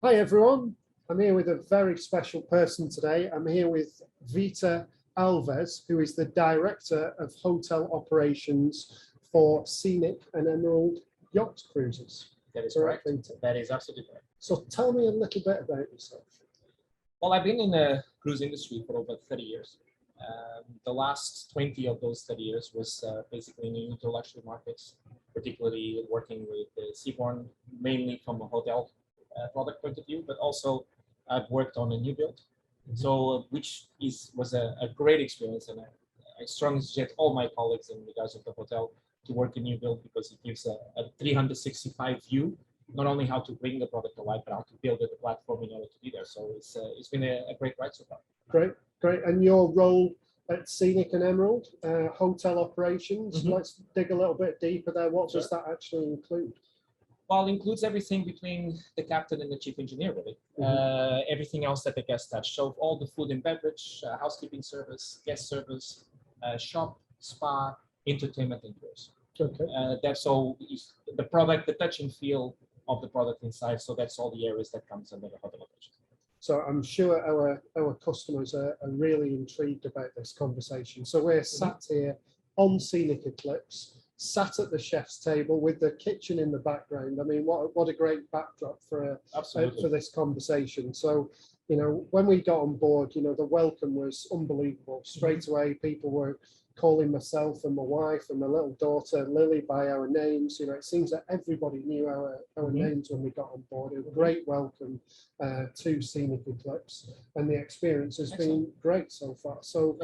Hi everyone, I'm here with a very special person today. I'm here with Vitor Alves, who is the Director of Hotel Operations for Scenic and Emerald Yacht Cruises. That is correct. That is absolutely correct. So tell me a little bit about yourself. Well, I've been in the cruise industry for over 30 years. The last 20 of those 30 years was basically in the luxury markets, particularly working with the seaborne, mainly from a hotel product point of view, but also I've worked on a new build, which was a great experience, and I strongly suggest all my colleagues in regards of the hotel to work in new build because it gives a 365 view, not only how to bring the product to life, but how to build the platform in order to be there. So it's been a great ride so far. Great. And your role at Scenic and Emerald, hotel operations, let's dig a little bit deeper there. What does that actually include? Well, it includes everything between the captain and the chief engineer, really. Everything else that the guests touch. So all the food and beverage, housekeeping service, guest service, shop, spa, entertainment, and tours. That's all the product, the touch and feel of the product inside. So that's all the areas that comes under the hotel operations. So I'm sure our customers are really intrigued about this conversation. So we're sat here on Scenic Eclipse, sat at the chef's table with the kitchen in the background. I mean, what a great backdrop for this conversation. So, you know, when we got on board, you know, the welcome was unbelievable. Straight away, people were calling myself and my wife and my little daughter Lily by our names. You know, it seems that everybody knew our names when we got on board. It was a great welcome to Scenic Eclipse, and the experience has been great so far. So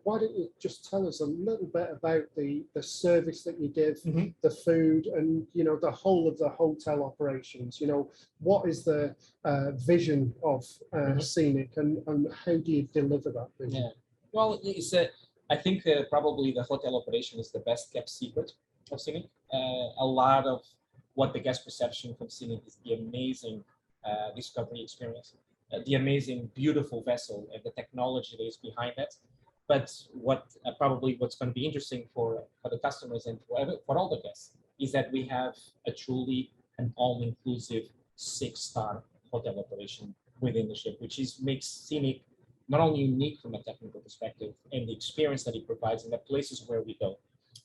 why don't you just tell us a little bit about the service that you give, the food, and, you know, the whole of the hotel operations. You know, what is the vision of Scenic, and how do you deliver that vision? Well, I think probably the hotel operation is the best kept secret of Scenic. A lot of what the guest perception from Scenic is the amazing discovery experience, the amazing, beautiful vessel, and the technology that is behind that. But what's going to be interesting for the customers and for all the guests is that we have a truly an all-inclusive 6-star hotel operation within the ship, which makes Scenic not only unique from a technical perspective and the experience that it provides in the places where we go,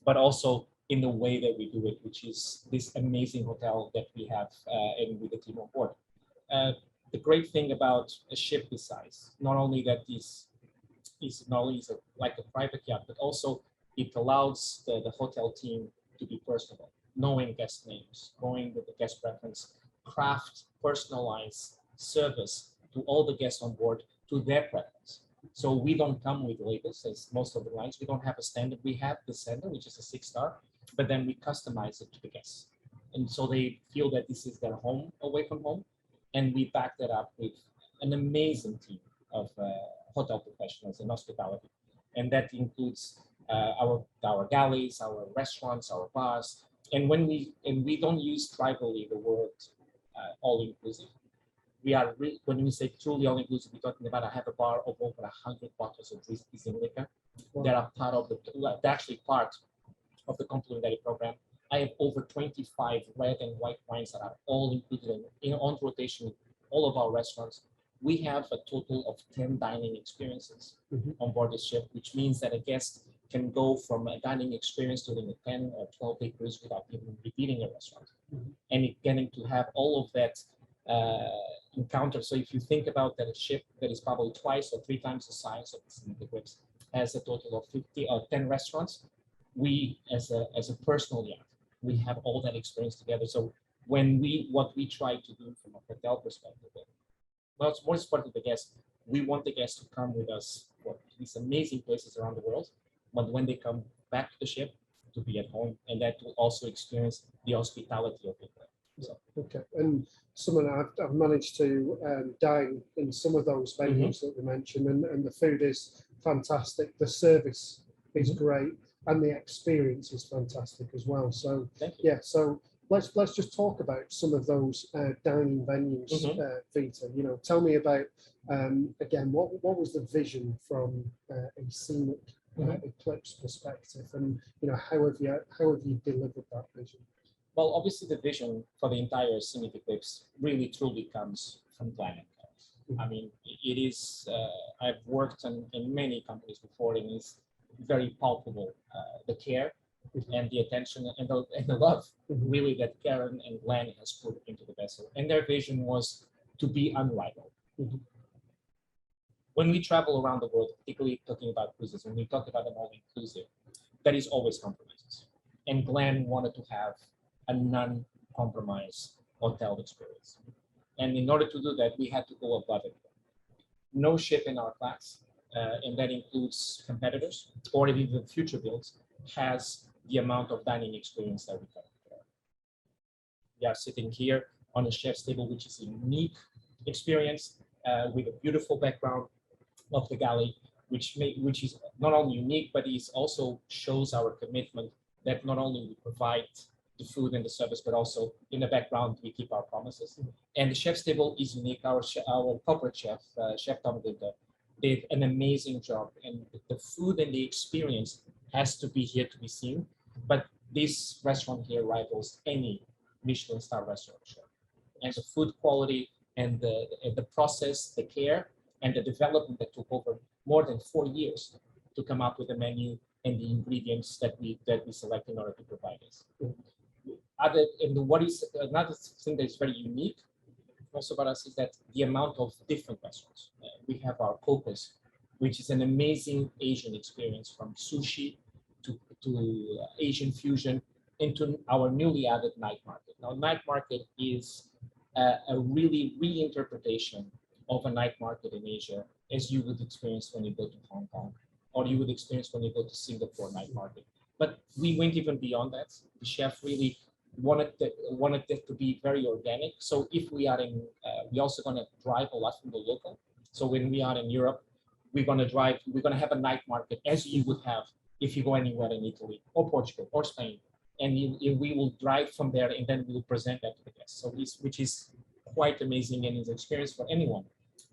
but also in the way that we do it, which is this amazing hotel that we have and with the team on board. The great thing about a ship this size, not only that is not only like a private yacht, but also it allows the hotel team to be personable, knowing guest names, going with the guest preference, craft personalized service to all the guests on board to their preference. So we don't come with labels as most of the lines. We don't have a standard. We have the standard, which is a 6-star, but then we customize it to the guests. And so they feel that this is their home away from home. And we back that up with an amazing team of hotel professionals in hospitality. And that includes our galleys, our restaurants, our bars. And we don't use tribally the word all-inclusive. When we say truly all-inclusive, we're talking about I have a bar of over 100 bottles of Riesling liquor that are part of part of the complimentary program. I have over 25 red and white wines that are all included on rotation with all of our restaurants. We have a total of 10 dining experiences on board the ship, which means that a guest can go from a dining experience during a 10 or 12-day cruise without even repeating a restaurant, and getting to have all of that encounter. So if you think about that, a ship that is probably 2 or 3 times the size of the Scenic Eclipse has a total of 50 or 10 restaurants. We, as a personal yacht, we have all that experience together. So what we try to do from a hotel perspective, well, it's more important to the guests. We want the guests to come with us for these amazing places around the world, but when they come back to the ship, to be at home, and that will also experience the hospitality of it. So. Okay, and I've managed to dine in some of those venues that we mentioned, and the food is fantastic. The service is great, and the experience is fantastic as well. So yeah, so let's just talk about some of those dining venues, Vitor. You know, tell me about again what was the vision from a Scenic Eclipse perspective, and you know how have you delivered that vision? Well, obviously the vision for the entire Scenic Eclipse really truly comes from Glenn and Karen. I mean, it is, I've worked in many companies before, and it's very palpable, the care and the attention and the love really that Karen and Glenn has put into the vessel. And their vision was to be unrivaled. When we travel around the world, particularly talking about cruises, when we talk about an all-inclusive, there is always compromises. And Glenn wanted to have a non-compromise hotel experience. And in order to do that, we had to go above it. No ship in our class, and that includes competitors or even future builds, has the amount of dining experience that we have. We are sitting here on a chef's table, which is a unique experience with a beautiful background of the galley, which is not only unique, but is also shows our commitment that not only we provide the food and the service, but also in the background we keep our promises. And the chef's table is unique. Our corporate chef, Chef Tom did an amazing job, and the food and the experience has to be here to be seen. But this restaurant here rivals any Michelin star restaurant chef. And the food quality and the process, the care, and the development that took over more than 4 years to come up with a menu and the ingredients that we select in order to provide this. What is another thing that is very unique also about us is that the amount of different restaurants. We have our Cocos, which is an amazing Asian experience, from sushi to Asian fusion, into our newly added night market. Now, night market is a really reinterpretation of a night market in Asia, as you would experience when you go to Hong Kong, or you would experience when you go to Singapore night market. But we went even beyond that. The chef really wanted it to be very organic. So if we are in, we're also going to drive a lot from the local. So when we are in Europe, we're going to have a night market as you would have if you go anywhere in Italy or Portugal or Spain. And we will drive from there, and then we will present that to the guests. So which is quite amazing, and is an experience for anyone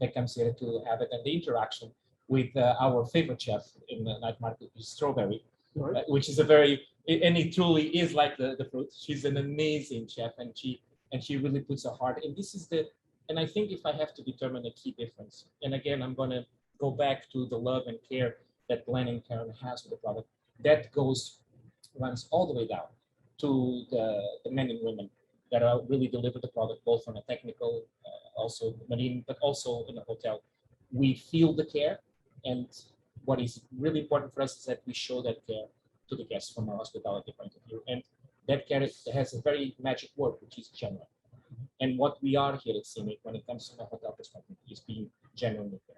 that comes here to have it. And the interaction with our favorite chef in the night market is Strawberry, right, which is and it truly is like the fruit. She's an amazing chef, and she really puts her heart. And this is and I think if I have to determine a key difference, and again, I'm going to go back to the love and care that Glenn and Karen has with the product, that runs all the way down to the men and women that are really deliver the product, both on a technical, also marine, but also in a hotel. We feel the care, and what is really important for us is that we show that care to the guests from a hospitality point of view. And that care has a very magic word, which is genuine. And what we are here at Scenic, when it comes to a hotel perspective, is being genuinely there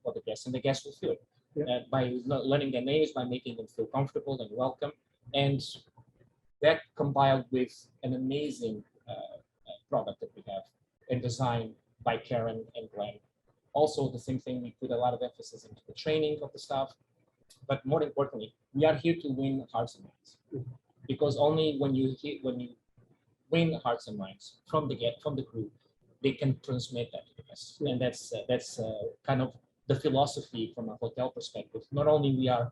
for the guests, and the guests will feel it. Yeah. By learning their names, by making them feel comfortable and welcome. And that combined with an amazing product that we have and designed by Karen and Glenn. Also, the same thing, we put a lot of emphasis into the training of the staff, but more importantly, we are here to win hearts and minds. Because only when you win hearts and minds from the crew, they can transmit that to the guests. And that's kind of the philosophy from a hotel perspective. Not only we are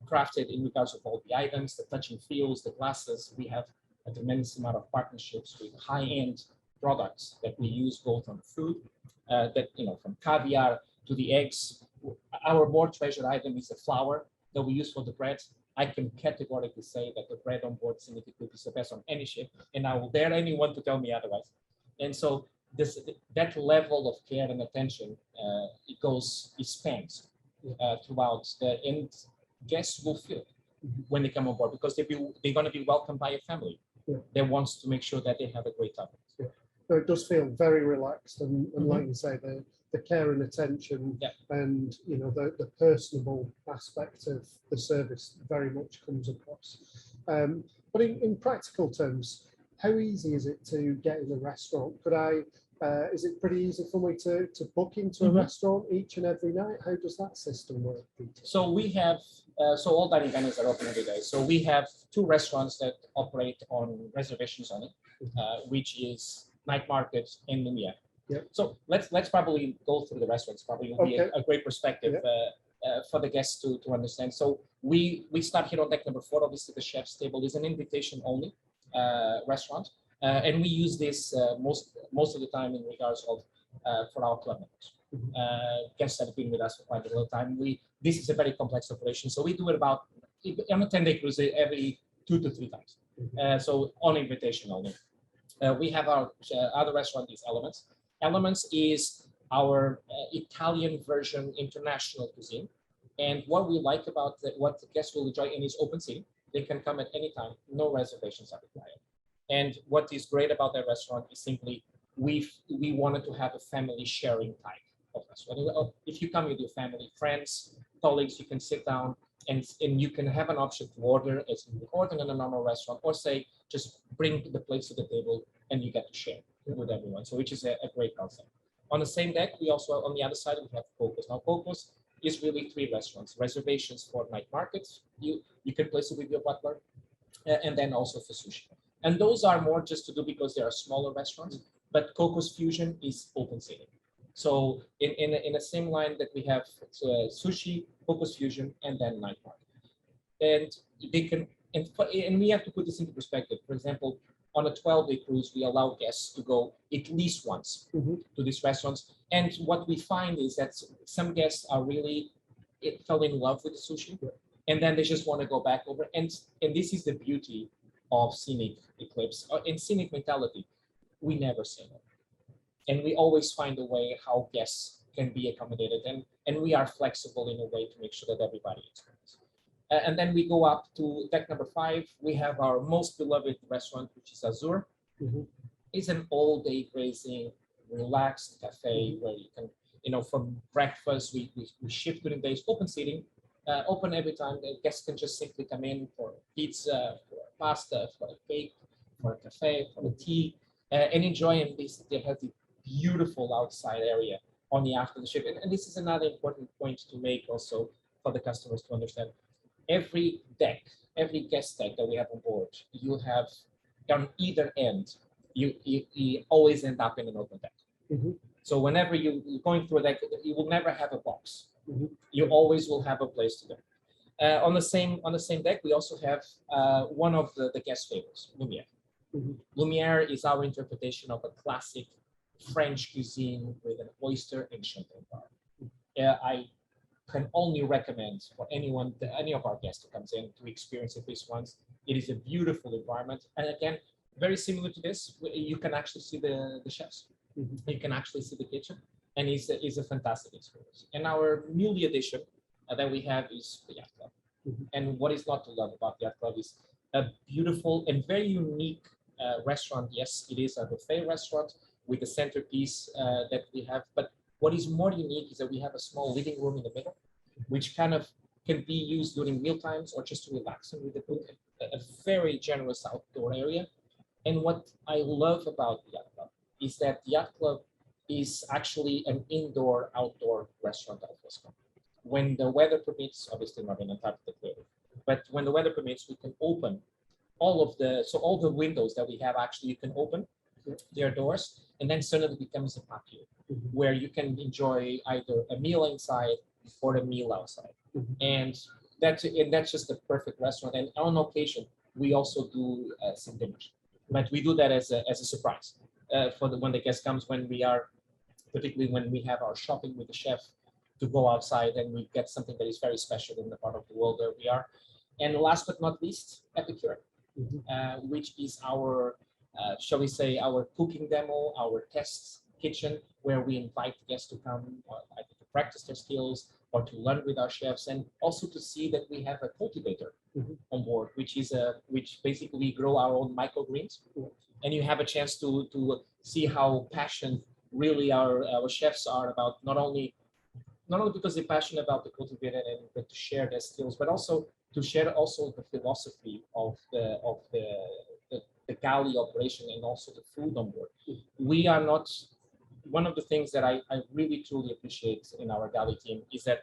crafted in regards of all the items, the touch and feels, the glasses, we have a tremendous amount of partnerships with high-end products that we use both on food, from caviar to the eggs. Our more treasured item is the flour that we use for the bread. I can categorically say that the bread on board Scenic Eclipse is the best on any ship, and I will dare anyone to tell me otherwise. And so that level of care and attention, it spans throughout and guests will feel when they come on board, because they're going to be welcomed by a family that wants to make sure that they have a great time. Yeah. So it does feel very relaxed, and like you say, the care and attention, and the personable aspect of the service very much comes across. But in practical terms, how easy is it to get in a restaurant? Is it pretty easy for me to book into a restaurant each and every night? How does that system work, Peter? So we have, all dining venues are open every day. So we have 2 restaurants that operate on reservations only, which is Night Market and Lumiere. Yep. So let's probably go through the restaurants. Probably will be a great perspective for the guests to understand. So we start here on deck number 4. Obviously, the chef's table is an invitation only. restaurant, and we use this most of the time in regards of for our club members. Guests that have been with us for quite a little time. This is a very complex operation, so we do it about on a 10-day cruise every 2 to 3 times. So on invitation only. We have our other restaurant is Elements. Elements is our Italian version international cuisine. And what we like about what the guests will enjoy in is open seating. They can come at any time, no reservations are required. And what is great about that restaurant is simply we wanted to have a family sharing type of restaurant. If you come with your family, friends, colleagues, you can sit down and you can have an option to order as you would order in a normal restaurant, or say just bring the plates to the table and you get to share with everyone. So which is a great concept. On the same deck, we also on the other side we have Cocos. Now Cocos is really 3 restaurants, reservations for night markets. You can place it with your butler, and then also for sushi. And those are more just to do because they are smaller restaurants. But Cocos Fusion is open seating. So in the same line that we have sushi, Cocos Fusion, and then night market. And they can, and we have to put this into perspective. For example, on a 12-day cruise, we allow guests to go at least once to these restaurants. And what we find is that some guests are really fell in love with the sushi, and then they just want to go back over. And this is the beauty of Scenic Eclipse. In Scenic mentality, we never say no. And we always find a way how guests can be accommodated. And we are flexible in a way to make sure that everybody experiences. And then we go up to deck number 5. We have our most beloved restaurant, which is Azur. It's an all-day grazing, relaxed cafe where you can, from breakfast, we shift during days, open seating, open every time. The guests can just simply come in for pizza, for pasta, for a cake, for a cafe, for a tea, and enjoy. And they have the beautiful outside area on the after the ship. And this is another important point to make also for the customers to understand. Every deck, every guest deck that we have on board, you have on either end, you always end up in an open deck. So whenever you're going through a deck, you will never have a box. You always will have a place to go. On the same deck, we also have one of the guest favorites, Lumiere. Lumiere is our interpretation of a classic French cuisine with an oyster and champagne bar. I can only recommend for any of our guests who comes in to experience it this once. It is a beautiful environment, and again, very similar to this, you can actually see the chefs. You can actually see the kitchen, and it's a fantastic experience. And our newly addition that we have is the Yacht Club. And what is not to love about the Yacht Club is a beautiful and very unique restaurant. Yes, it is a buffet restaurant with the centerpiece that we have, but what is more unique is that we have a small living room in the middle, which kind of can be used during meal times or just to relax and read the book. A very generous outdoor area. And what I love about the Yacht Club is that the Yacht Club is actually an indoor-outdoor restaurant alfresco. When the weather permits, obviously not in Antarctica clearly, but when the weather permits, we can open all the windows that we have, actually you can open their doors, and then suddenly it becomes a patio where you can enjoy either a meal inside or a meal outside. And that's just the perfect restaurant. And on occasion, we also do some dinners, but we do that as a surprise when the guest comes, particularly when we have our shopping with the chef to go outside, and we get something that is very special in the part of the world where we are. And last but not least, Epicure, which is our shall we say, our cooking demo, our test kitchen, where we invite guests to come either to practice their skills or to learn with our chefs, and also to see that we have a cultivator on board, which basically we grow our own microgreens. And you have a chance to see how passionate really our chefs are about not only because they're passionate about the cultivator and to share their skills, but also to share also the philosophy of the galley operation and also the food on board. We are not, one of the things that I really truly appreciate in our galley team is that,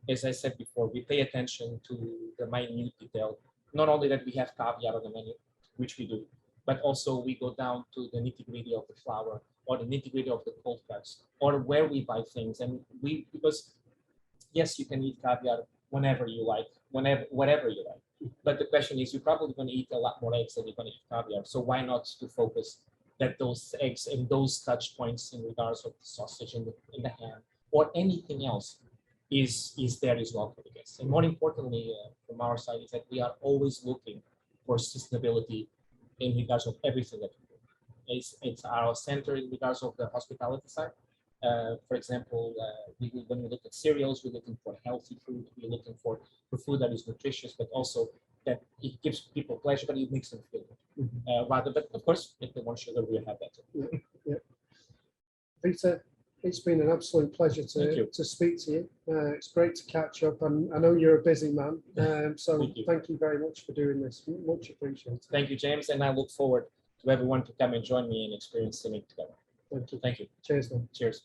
as I said before, we pay attention to the minute detail. Not only that we have caviar on the menu, which we do, but also we go down to the nitty-gritty of the flour or the nitty-gritty of the cold cuts or where we buy things. And because yes, you can eat caviar whenever you like, whatever you like. But the question is, you're probably going to eat a lot more eggs than you're going to eat caviar. So why not to focus that those eggs and those touch points in regards of the sausage in the ham or anything else is there as well for the guests. And more importantly, from our side, is that we are always looking for sustainability in regards of everything that we do. It's our center in regards of the hospitality side. For example, when we look at cereals, we're looking for healthy food. We're looking for food that is nutritious, but also that it gives people pleasure, but it makes them feel good. Rather, but of course, if they want sugar, we have that too. Yeah. Vitor, it's been an absolute pleasure Thank you. to speak to you. It's great to catch up, and I know you're a busy man, so Thank you. very much for doing this. Much appreciated. Thank you, James, and I look forward to everyone to come and join me and experience Scenic together. Thank you. Thank you. Cheers, then. Cheers.